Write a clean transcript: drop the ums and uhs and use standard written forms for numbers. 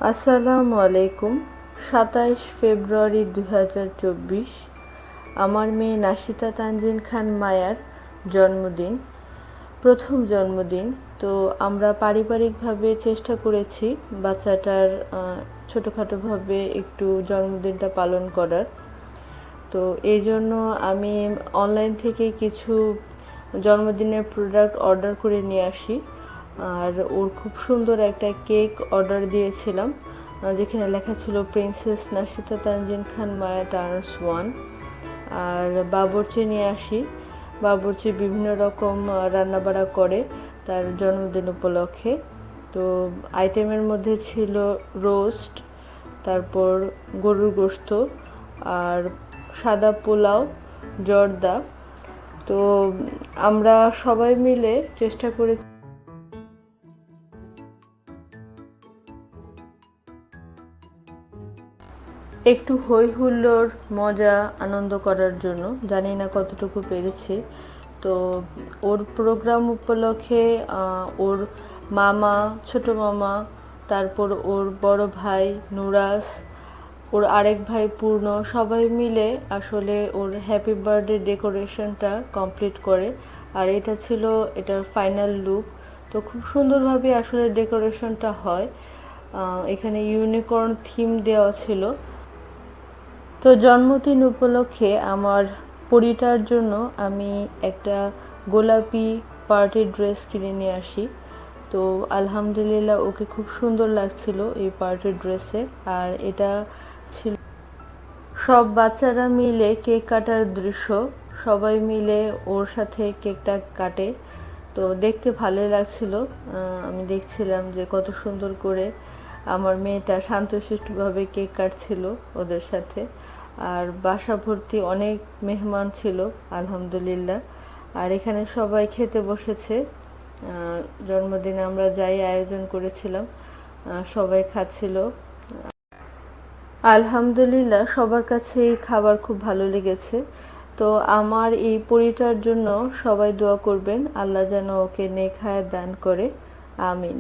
আসসালামু আলাইকুম। 27 ফেব্রুয়ারি 2024 আমার মেয়ে নাশিতা তানজিন খান মায়ার জন্মদিন, প্রথম জন্মদিন। তো আমরা পারিবারিকভাবে চেষ্টা করেছি বাচ্চাটার ছোটোখাটোভাবে একটু জন্মদিনটা পালন করার। তো এই জন্য আমি অনলাইন থেকে কিছু জন্মদিনের প্রোডাক্ট অর্ডার করে নিয়ে আসি। আর ওর খুব সুন্দর একটা কেক অর্ডার দিয়েছিলাম, যেখানে লেখা ছিল প্রিন্সেস নাশিতা তানজিন খান মায়া টার্নস 1। আর বাবুর্চি নিয়ে আসি। বাবুর্চি বিভিন্ন রকম রান্নাবাড়া করে তার জন্মদিন উপলক্ষে। তো আইটেমের মধ্যে ছিল রোস্ট, তারপর গরুর গোশত, আর সাদা পোলাও, জর্দা। তো আমরা সবাই মিলে চেষ্টা করে একটু হই হুল্লোড়, মজা, আনন্দ করার জন্য। জানি না কতটুকু পেরেছি। তো ওর প্রোগ্রাম উপলক্ষে ওর মামা, ছোট মামা, তারপর ওর বড় ভাই নুরাস, ওর আরেক ভাই পূর্ণ, সবাই মিলে আসলে ওর হ্যাপি বার্থডে ডেকোরেশনটা কমপ্লিট করে। আর এটা ছিল এটার ফাইনাল লুক। তো খুব সুন্দরভাবে আসলে ডেকোরেশনটা হয়। এখানে ইউনিকর্ন থিম দেওয়া ছিল। তো জন্মদিন উপলক্ষে আমার পরিটার জন্য আমি একটা গোলাপি পার্টি ড্রেস কিনে নিয়ে আসি। তো আলহামদুলিল্লাহ ওকে খুব সুন্দর লাগছিল এই পার্টি ড্রেসে। আর এটা ছিল সব বাচ্চারা মিলে কেক কাটার দৃশ্য, সবাই মিলে ওর সাথে কেকটা কাটে। তো দেখতে ভালোই লাগছিল। আমি দেখছিলাম যে কত সুন্দর করে আমার মেয়েটা শান্তশিষ্টভাবে কেক কাটছিল ওদের সাথে। আর বাসা ভর্তি অনেক মেহমান ছিল আলহামদুলিল্লাহ। আর এখানে সবাই খেতে বসেছে। জন্মদিনে আমরা যাই আয়োজন করেছিলাম, সবাই খাচ্ছিল। আলহামদুলিল্লাহ সবার কাছে এই খাবার খুব ভালো লেগেছে। তো আমার এই পরিটার জন্য সবাই দোয়া করবেন, আল্লাহ যেন ওকে নেক হায়াত দান করে। আমিন।